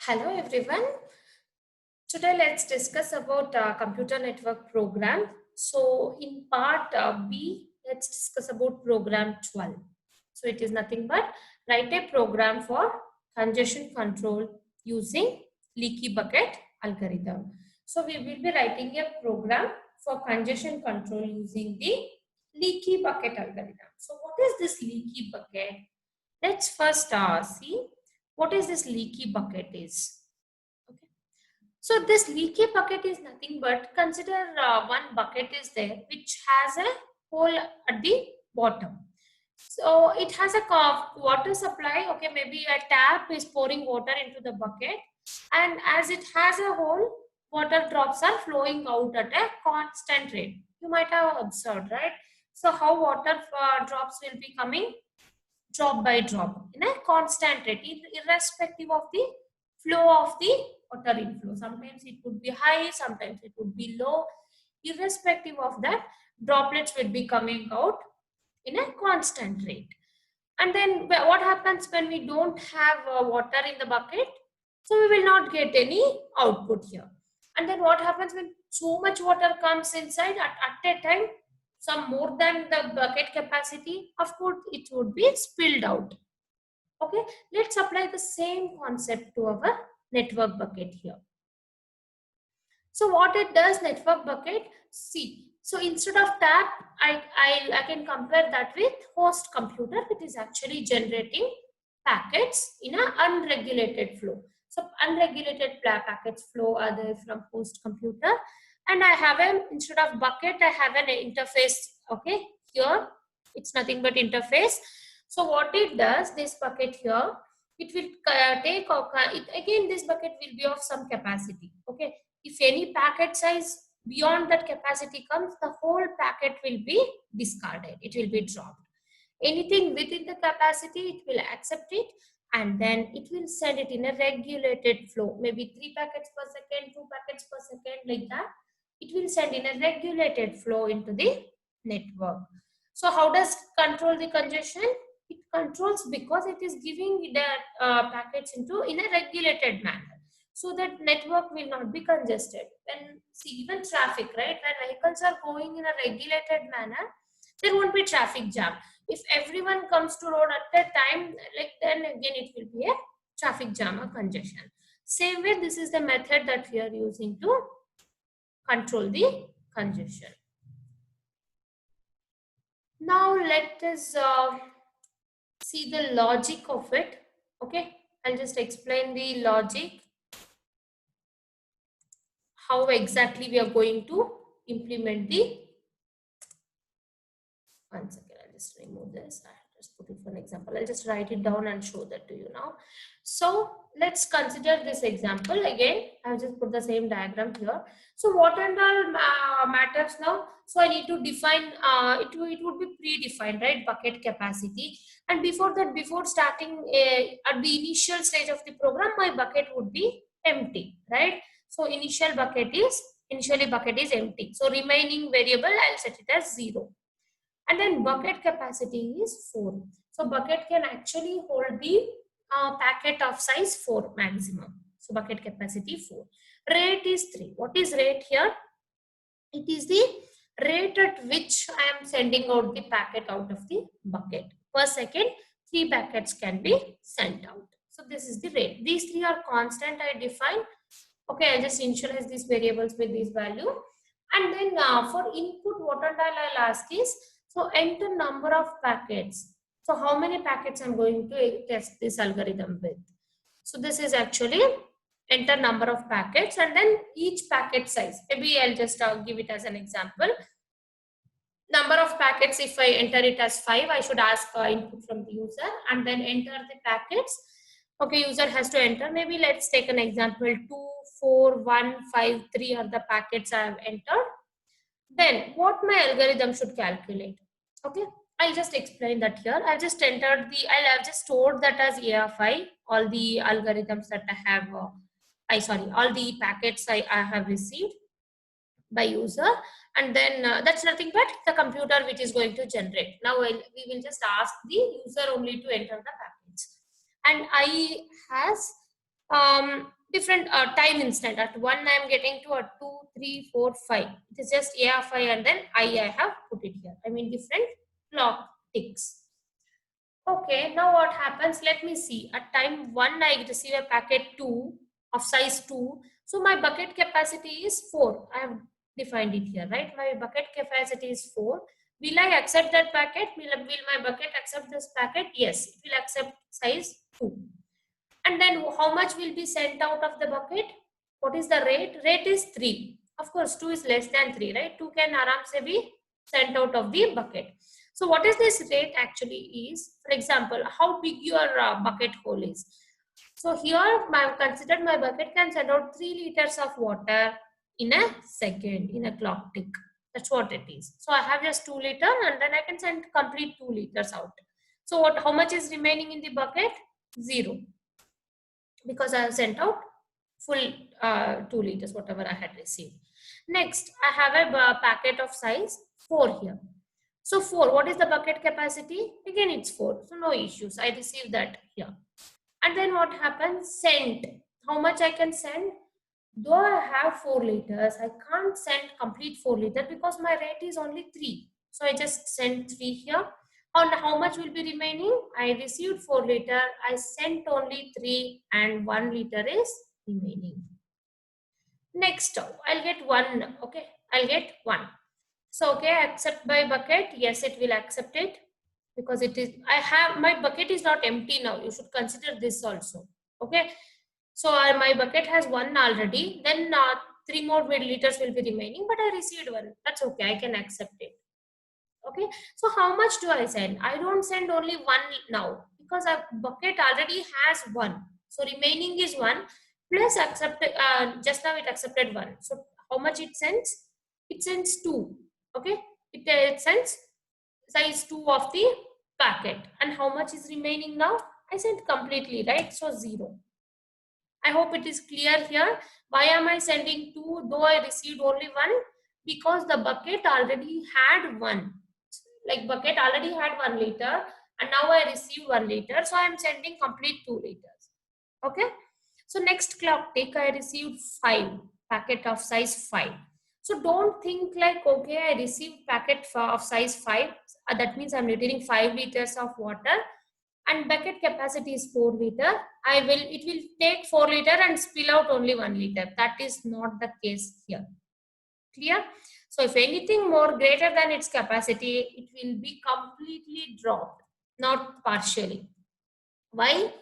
Hello everyone. Today let's discuss about computer network program. So in part B, let's discuss about program 12. So it is nothing but write a program for congestion control using leaky bucket algorithm. So we will be writing a program for congestion control using the leaky bucket algorithm. So what is this leaky bucket? Let's first see what is this leaky bucket is. Okay. So this leaky bucket is nothing but consider one bucket is there which has a hole at the bottom. So it has a water supply. Okay, maybe a tap is pouring water into the bucket, and as it has a hole, water drops are flowing out at a constant rate. You might have observed, right? So how water drops will be coming drop by drop in a constant rate, irrespective of the flow of the water inflow. Sometimes it could be high, sometimes it would be low. Irrespective of that, droplets will be coming out in a constant rate. And then what happens when we don't have water in the bucket? So we will not get any output here. And then what happens when so much water comes inside at a time? Some more than the bucket capacity, of course it would be spilled out. Okay, let's apply the same concept to our network bucket here. So what it does, network bucket, see, so instead of tap, I can compare that with host computer, which is actually generating packets in an unregulated flow. So unregulated packets flow are there from host computer, and I have an, instead of bucket, I have an interface. Okay, here it's nothing but interface. So what it does, this bucket here, it will take, again this bucket will be of some capacity. Okay, if any packet size beyond that capacity comes, the whole packet will be discarded. It will be dropped. Anything within the capacity, it will accept it, and then it will send it in a regulated flow. Maybe 3 packets per second, 2 packets per second, like that. It will send in a regulated flow into the network. So how does control the congestion? It controls because it is giving the packets into in a regulated manner, so that network will not be congested. When see, even traffic, right, when vehicles are going in a regulated manner, there won't be traffic jam. If everyone comes to road at a time, like, then again it will be a traffic jam or congestion. Same way, this is the method that we are using to control the congestion. Now let us see the logic of it. Okay, I'll just explain the logic, how exactly we are going to implement the, one second, I'll just remove this. I just put it for an example. I'll just write it down and show that to you now. So let's consider this example again. I'll just put the same diagram here. So what and all matters now? So I need to define, it would be predefined, right? Bucket capacity. And before that, before starting at the initial stage of the program, my bucket would be empty, right? So initially bucket is empty. So remaining variable, I'll set it as 0. And then bucket capacity is 4. So bucket can actually hold the packet of size 4 maximum. So bucket capacity 4. Rate is 3. What is rate here? It is the rate at which I am sending out the packet out of the bucket. Per second, 3 packets can be sent out. So this is the rate. These 3 are constant I define. Okay, I just initialize these variables with this value. And then for input, what and all I'll ask is, so enter number of packets. So how many packets I'm going to test this algorithm with. So this is actually enter number of packets, and then each packet size. Maybe I'll just give it as an example. Number of packets, if I enter it as 5, I should ask input from the user and then enter the packets. Okay, user has to enter. Maybe let's take an example. 2, 4, 1, 5, 3 are the packets I have entered. Then what my algorithm should calculate. Okay, I'll just explain that here. I've just entered the, I've just stored that as AFI, all the algorithms that I have, all the packets I have received by user, and then that's nothing but the computer which is going to generate. Now we will just ask the user only to enter the packets, and I has different time instant. At 1 I am getting to a 2, 3, 4, 5. It is just A of I and then I have put it here. I mean different clock ticks. Okay, now what happens? Let me see. At time 1 I receive a packet 2 of size 2. So my bucket capacity is 4. I have defined it here, right? My bucket capacity is 4. Will I accept that packet? Will my bucket accept this packet? Yes, it will accept size 2. And then how much will be sent out of the bucket? What is the rate? Rate is 3. Of course, 2 is less than 3, right? 2 can aram se be sent out of the bucket. So what is this rate actually is? For example, how big your bucket hole is. So here, I considered my bucket can send out 3 liters of water in a second, in a clock tick. That's what it is. So I have just 2 liters and then I can send complete 2 liters out. So how much is remaining in the bucket? 0. Because I have sent out full 2 liters, whatever I had received. Next, I have a packet of size 4 here. So 4, what is the bucket capacity? Again, it's 4. So no issues. I received that here. And then what happens? Sent. How much I can send? Though I have 4 liters, I can't send complete 4 liters because my rate is only 3. So I just send 3 here. And how much will be remaining? I received 4 liter. I sent only 3 and 1 liter is remaining. Next, I'll get 1. Okay, I'll get 1. So, okay, accept by bucket. Yes, it will accept it because it is, my bucket is not empty now. You should consider this also. Okay. So my bucket has 1 already. Then 3 more milliliters will be remaining, but I received 1. That's okay. I can accept it. Okay. So how much do I send? I don't send only 1 now because our bucket already has 1. So remaining is 1 plus accepted. Just now it accepted 1. So how much it sends? It sends 2. Okay. It sends size 2 of the packet. And how much is remaining now? I sent completely, right? So 0. I hope it is clear here. Why am I sending 2 though I received only 1? Because the bucket already had 1. Like bucket already had 1 liter and now I received 1 liter. So I am sending complete 2 liters. Okay. So next clock tick I received 5 packet of size 5. So don't think like, okay, I received packet of size 5. That means I'm retaining 5 liters of water and bucket capacity is 4 liter. It will take 4 liter and spill out only 1 liter. That is not the case here. Clear? So if anything more greater than its capacity, it will be completely dropped, not partially. Why?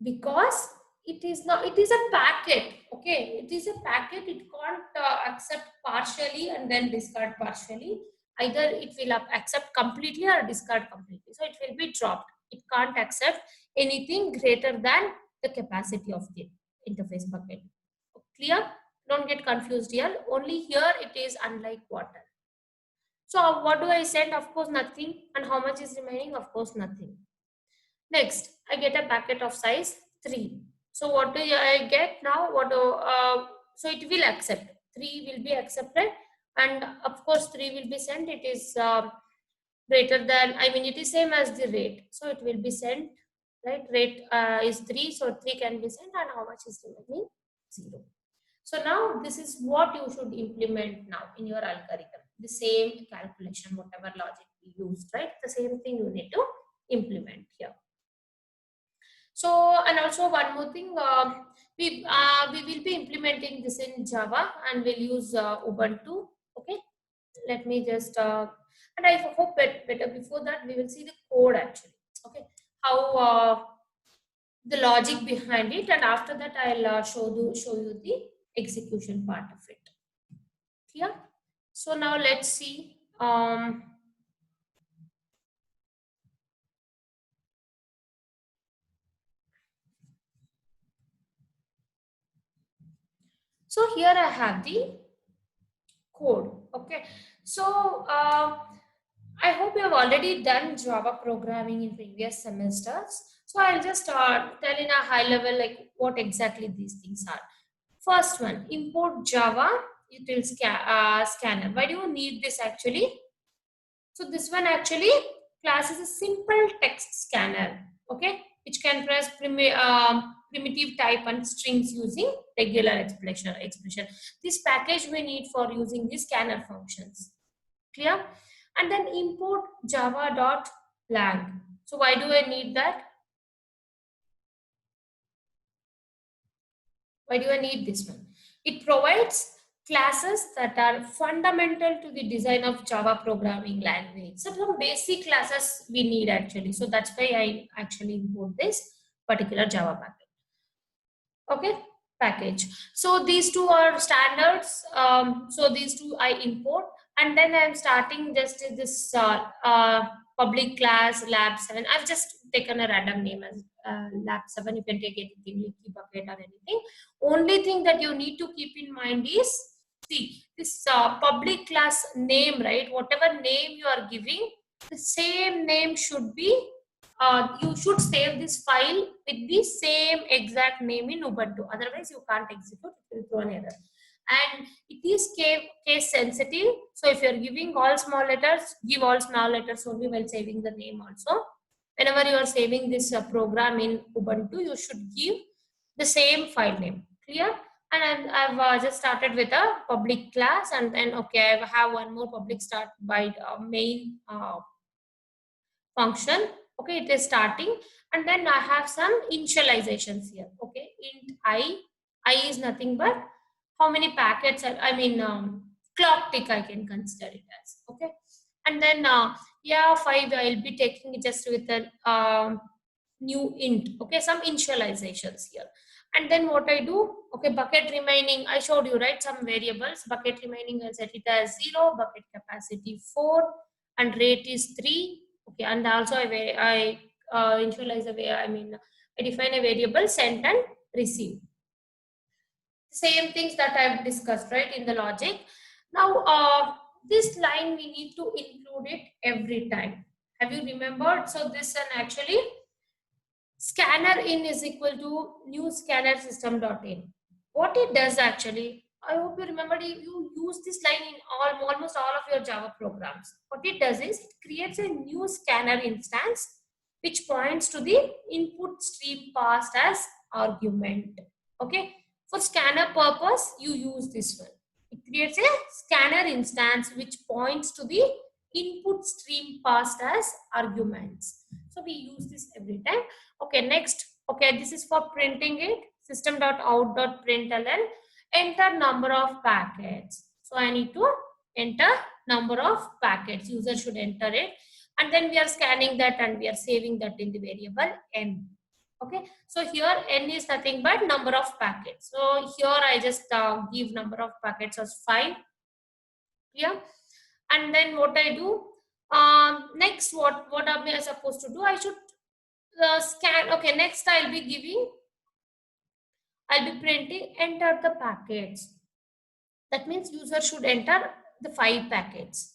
Because it is a packet. Okay, it is a packet. It can't accept partially and then discard partially. Either it will accept completely or discard completely. So it will be dropped. It can't accept anything greater than the capacity of the interface bucket. Clear? Don't get confused here. Only here it is unlike water. So what do I send? Of course nothing. And how much is remaining? Of course nothing. Next, I get a packet of size 3. So what do I get now? So it will accept. 3 will be accepted. And of course 3 will be sent. It is greater than, it is same as the rate. So it will be sent, right? Rate is 3. So 3 can be sent and how much is remaining? 0. So now this is what you should implement now in your algorithm. The same calculation, whatever logic we used, right? The same thing you need to implement here. So, and also one more thing, we will be implementing this in Java and we'll use Ubuntu. Okay, let me just, and I hope better before that we will see the code actually. Okay, how the logic behind it, and after that I'll show you the execution part of it. Clear? So now let's see. So here I have the code. Okay, so I hope you have already done Java programming in previous semesters. So I'll just tell in a high level like what exactly these things are. First one, import Java util scanner. Why do you need this actually? So this one actually class is a simple text scanner. Okay, which can press primitive type and strings using regular expression. This package we need for using the scanner functions. Clear? And then import java.lang. So why do I need that? Why do I need this one? It provides classes that are fundamental to the design of Java programming language. So some basic classes we need actually. So that's why I actually import this particular Java package. Okay, package. So these two are standards. So these two I import, and then I'm starting just this public class lab 7. I've just taken a random name as lab 7. You can take anything, leaky bucket or anything. Only thing that you need to keep in mind is, see, this public class name, right? Whatever name you are giving, the same name should be, you should save this file with the same exact name in Ubuntu. Otherwise, you can't execute, it will throw an error. And it is case sensitive. So if you're giving all small letters, give all small letters only while saving the name also. Whenever you are saving this program in Ubuntu, you should give the same file name. Clear? And I've just started with a public class, and then okay, I have one more public start by main function. Okay, it is starting, and then I have some initializations here. Okay, int I is nothing but how many packets I mean clock tick I can consider it as. Okay, and then yeah, 5 I'll be taking it just with a new int. Okay, some initializations here. And then what I do, okay, bucket remaining, I showed you, right, some variables. Bucket remaining, I'll set it as 0, bucket capacity 4, and rate is 3. Okay, and also I initialize a way, I mean, I define a variable sent and receive. Same things that I've discussed, right, in the logic. Now, this line we need to include it every time. Have you remembered? So this one actually, scanner in is equal to new scanner system.in. What it does actually, I hope you remember, you use this line in almost all of your Java programs. What it does is it creates a new scanner instance which points to the input stream passed as argument. Okay, for scanner purpose, you use this one. It creates a scanner instance which points to the input stream passed as arguments. So we use this every time. Okay, next. Okay, this is for printing it. System.out.println. Enter number of packets. So I need to enter number of packets. User should enter it. And then we are scanning that and we are saving that in the variable n. Okay, so here n is nothing but number of packets. So here I just give number of packets as 5. Yeah. And then what I do, next, what am I supposed to do? I should scan. Okay, next I'll be printing enter the packets. That means user should enter the 5 packets.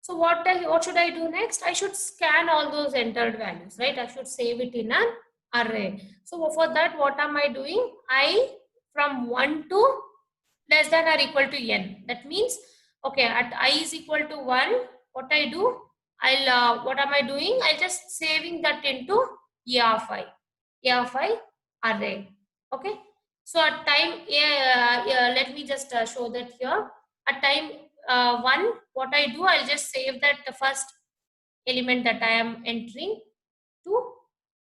So what should I do next? I should scan all those entered values, right? I should save it in an array. So for that, what am I doing? I from 1 to less than or equal to n. That means, okay, at I is equal to 1, what I do? What am I doing? I'll just saving that into ER5 array. Okay. So at time, let me just show that here. At time 1, what I do, I'll just save that the first element that I am entering to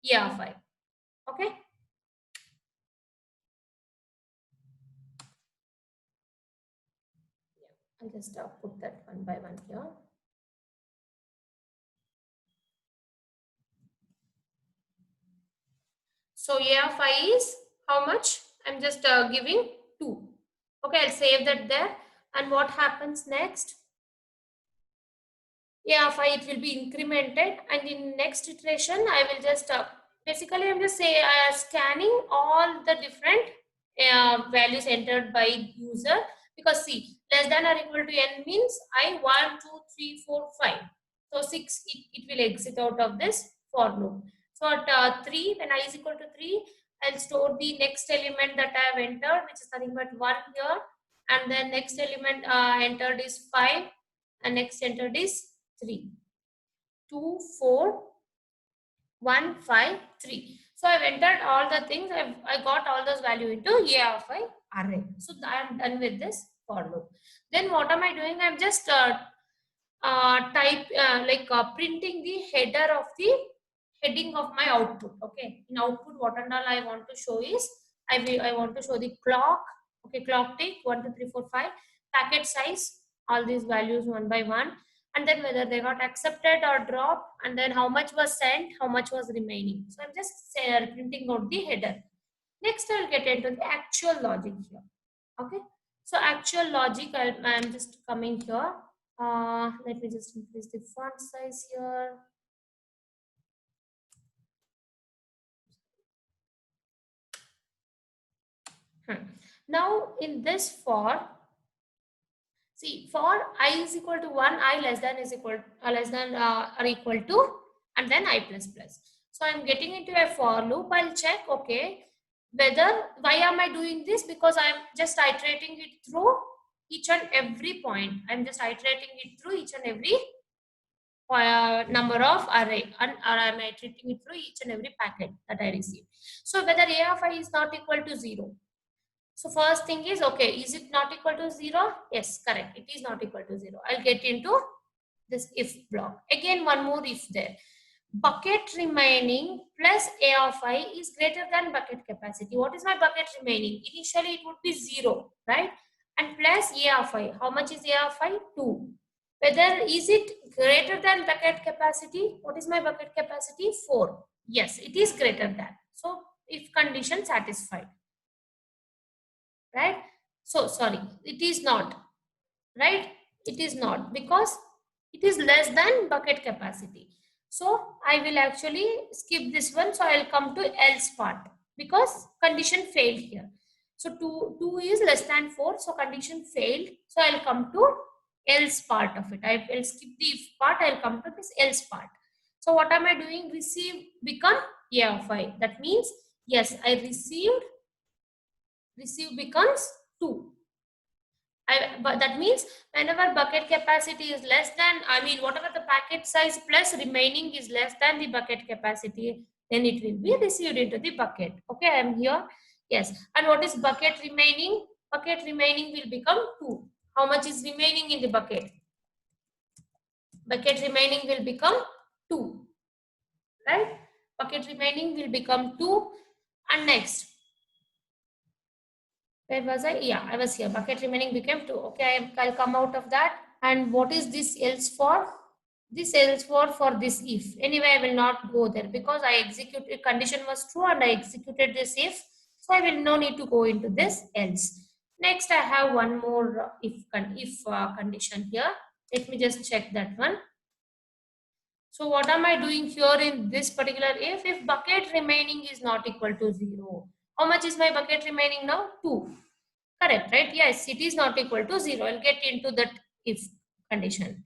ER5. Okay. I'll just put that one by one here. So ER5 is how much? I'm just giving 2. Okay, I'll save that there. And what happens next? ER5, it will be incremented, and in next iteration, I will just basically I'm just scanning all the different values entered by user, because see, less than or equal to n means I 1, 2, 3, 4, 5. So 6, it will exit out of this for loop. So at 3, when I is equal to 3, I'll store the next element that I have entered, which is nothing but 1 here, and then next element entered is 5, and next entered is 3. 2, 4, 1, 5, 3. So I've entered all the things. I got all those value into A of I array. So I'm done with this for loop. Then what am I doing? I'm just printing the header of the heading of my output. Okay, in output, what and all I want to show is I want to show the clock. Okay, clock tick 1 2 3 4 5, packet size, all these values one by one, and then whether they got accepted or dropped, and then how much was sent, how much was remaining. So I'm just printing out the header. Next, I'll get into the actual logic here. Okay, so actual logic, I'm just coming here. Let me just increase the font size here. Now in this for, see, for I is equal to 1, I less than is equal less than or equal to, and then I plus plus. So I'm getting into a for loop. I'll check, okay, whether, why am I doing this? Because I'm just iterating it through each and every point. I'm just iterating it through each and every number of array, or I'm iterating it through each and every packet that I receive. So whether A of I is not equal to 0. So first thing is, okay, is it not equal to 0? Yes, correct. It is not equal to 0. I'll get into this if block. Again, one more if there. Bucket remaining plus A of I is greater than bucket capacity. What is my bucket remaining? Initially, it would be 0, right? And plus A of I. How much is A of I? 2. Whether is it greater than bucket capacity? What is my bucket capacity? 4. Yes, it is greater than. So, if condition satisfied. Right? So, sorry, it is not. Right? It is not, because it is less than bucket capacity. So, I will actually skip this one. So, I will come to else part, because condition failed here. So, 2 is less than 4. So, condition failed. So, I will come to else part of it. I will skip the if part. I will come to this else part. So, what am I doing? Receive become A of I. That means, yes, I received. Receive becomes 2. But that means whenever bucket capacity is less than, whatever the packet size plus remaining is less than the bucket capacity, then it will be received into the bucket. Okay, I am here. Yes. And what is bucket remaining? Bucket remaining will become 2. How much is remaining in the bucket? Bucket remaining will become 2. Right? Bucket remaining will become 2. And next, where was I? Yeah, I was here. Bucket remaining became 2. Okay, I'll come out of that. And what is this else for? This else for this if. Anyway, I will not go there, because I executed, condition was true and I executed this if. So I will no need to go into this else. Next, I have one more if condition here. Let me just check that one. So what am I doing here in this particular if bucket remaining is not equal to 0? How much is my bucket remaining now? 2. Correct, right? Yes, it is not equal to 0. I'll get into that if condition.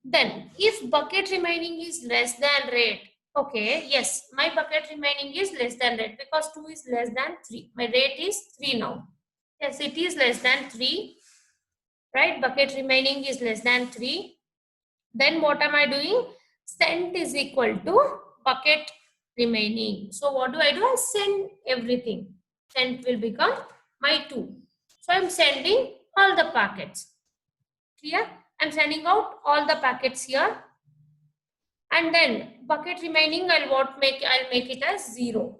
Then, if bucket remaining is less than rate, okay, yes, my bucket remaining is less than rate, because 2 is less than 3. My rate is 3 now. Yes, it is less than 3, right? Bucket remaining is less than 3. Then what am I doing? Sent is equal to bucket remaining. So what do? I send everything. Sent will become my 2. So I'm sending all the packets. Clear? I'm sending out all the packets here. And then bucket remaining, I'll make it as 0.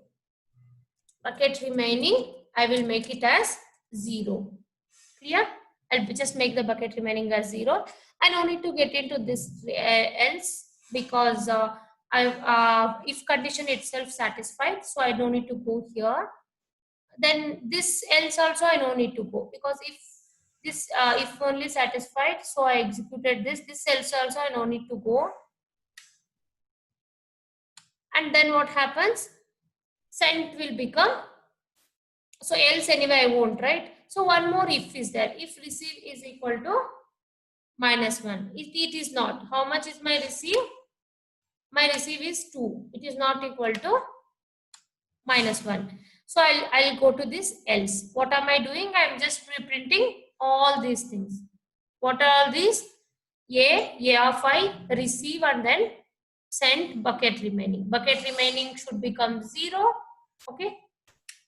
Bucket remaining, I will make it as 0. Clear? I'll just make the bucket remaining as 0. I don't need to get into this else, because if condition itself satisfied, so I don't need to go here. Then this else also I don't need to go, because if this if only satisfied, so I executed this else also I don't need to go. And then what happens? Sent will become, so else anyway I won't, right? So one more if is there. If receive is equal to -1. If it is not, how much is my receive? My receive is 2. It is not equal to -1. So I'll go to this else. What am I doing? I'm just reprinting all these things. What are all these? A of I, receive, and then send bucket remaining. Bucket remaining should become 0. Okay,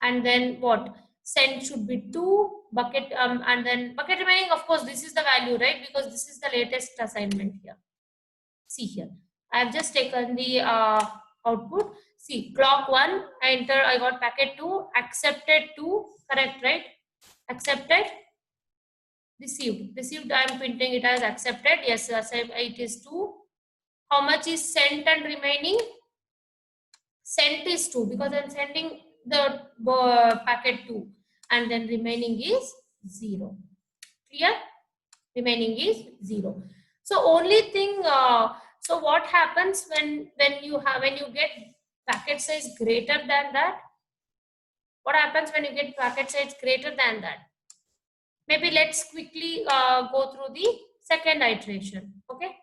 and then what? Send should be 2 bucket, and then bucket remaining, of course this is the value, right? Because this is the latest assignment here. See here, I have just taken the output. See, clock 1, I enter, I got packet 2, accepted 2, correct, right? Accepted, received, I am printing it as accepted. Yes, it is 2. How much is sent and remaining? Sent is 2 because I'm sending the packet 2, and then remaining is 0. Clear? Remaining is 0. So only thing, so what happens when you get packet size greater than that? What happens when you get packet size greater than that? Maybe let's quickly go through the second iteration. Okay.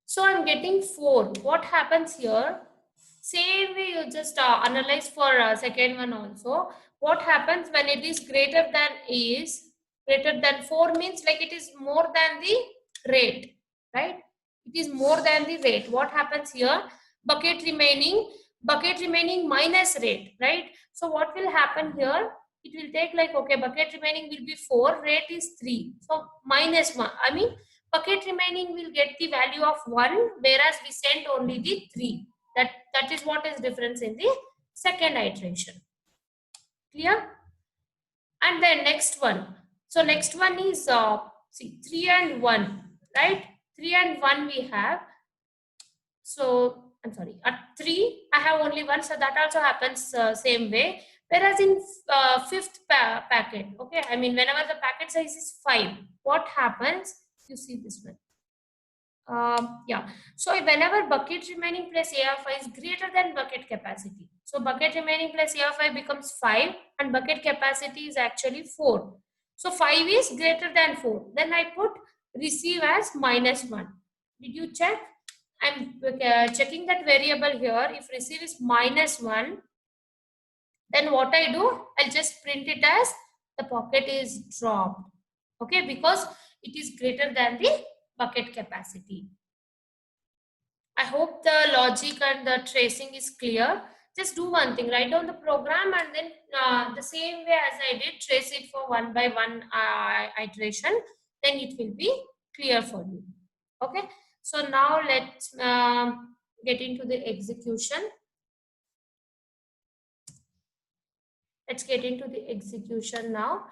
So I'm getting 4. What happens here? Same way you just analyze for second one also. What happens when it is greater than 4 means like it is more than the rate, right? It is more than the rate. What happens here? Bucket remaining minus rate, right? So what will happen here? It will take like, okay, bucket remaining will be 4, rate is 3. So minus 1. I mean, bucket remaining will get the value of 1, whereas we sent only the 3. That is what is difference in the second iteration. Clear? And then next one. So next one is see 3 and 1, right? 3 and 1 we have. So I'm sorry, at 3 I have only 1, so that also happens same way. Whereas in fifth packet, okay, I mean whenever the packet size is 5, what happens? You see this one. Yeah, so whenever bucket remaining plus AR5 is greater than bucket capacity, so bucket remaining plus AR5 becomes 5 and bucket capacity is actually 4. So 5 is greater than 4. Then I put receive as minus 1. Did you check? I'm checking that variable here. If receive is minus 1, then what I do, I'll just print it as the pocket is dropped. Okay, because it is greater than the bucket capacity. I hope the logic and the tracing is clear. Just do one thing, write down the program and then the same way as I did, trace it for one by one iteration. Then it will be clear for you. Okay. So now let's get into the execution. Let's get into the execution now.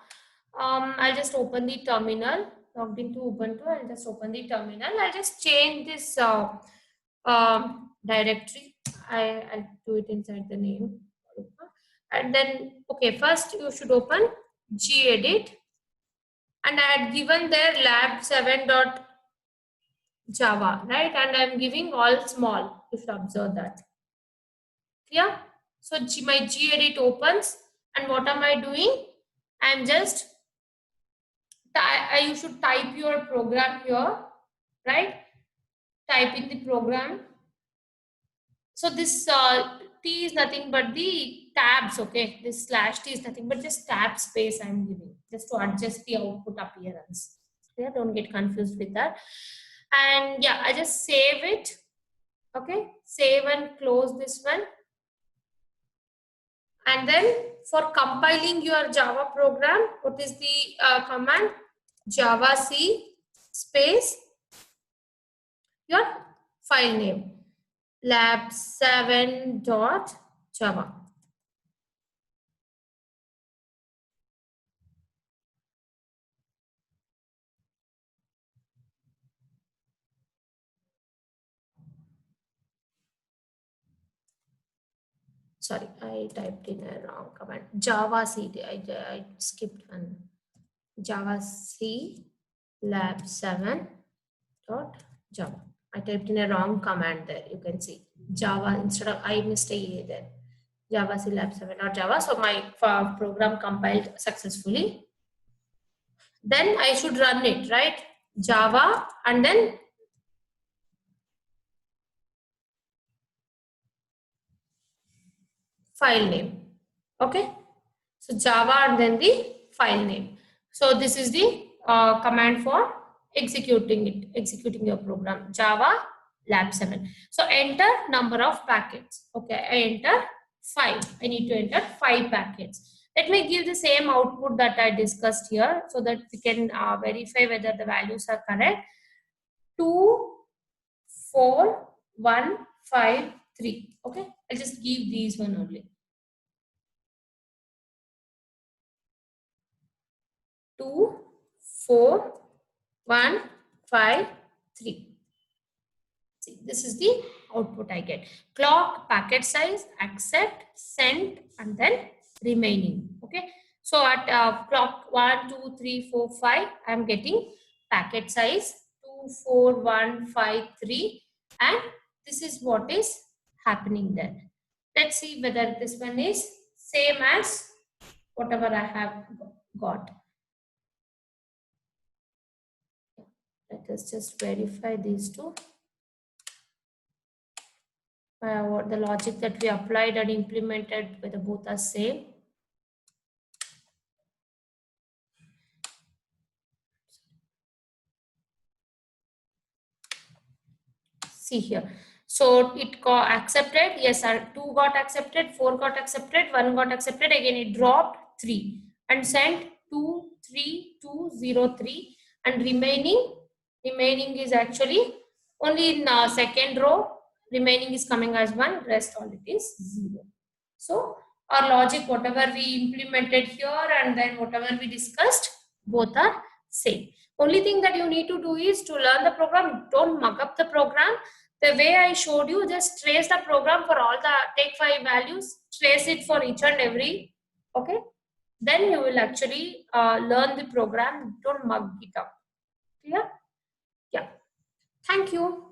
I'll just open the terminal. Logged into Ubuntu. I'll just open the terminal. I'll just change this directory. I'll do it inside the name. And then, okay, first you should open gedit. And I had given there lab7.java, right? And I'm giving all small. You should observe that. Clear? So my gedit opens. And what am I doing? I'm just, you should type your program here, right? Type in the program. So this T is nothing but the tabs, okay? This slash T is nothing but just tab space I'm giving, just to adjust the output appearance. Yeah, don't get confused with that. And yeah, I just save it, okay? Save and close this one. And then for compiling your Java program, what is the command? javac space your file name lab7.java. Sorry, I typed in a wrong command. javac, I skipped one. javac lab7.java. I typed in a wrong command there. You can see Java instead of, I missed a A there. javac lab7.java. So my program compiled successfully. Then I should run it, right? Java and then file name. Okay. So Java and then the file name. So this is the command for executing your program. Java lab 7. So enter number of packets. Okay, I enter 5. I need to enter 5 packets. Let me give the same output that I discussed here so that we can verify whether the values are correct. 2, 4, 1, 5, 3. Okay, I'll just give these one only. 2, 4, 1, 5, 3. See, this is the output I get. Clock, packet size, accept, send, and then remaining. Okay. So at clock 1, 2, 3, 4, 5, I am getting packet size 2, 4, 1, 5, 3, and this is what is happening there. Let's see whether this one is same as whatever I have got. Let us just verify these two. What the logic that we applied and implemented, whether both are same. See here. So it got accepted. Yes, 2 got accepted, 4 got accepted, 1 got accepted. Again, it dropped 3 and sent 2, 3, 2, 0, 3. And remaining is actually only in second row. Remaining is coming as 1. Rest all it is 0. So our logic, whatever we implemented here and then whatever we discussed, both are same. Only thing that you need to do is to learn the program. Don't mug up the program. The way I showed you, just trace the program for all the, take 5 values, trace it for each and every, okay? Then you will actually learn the program. Don't mug it up. Clear? Yeah. Thank you.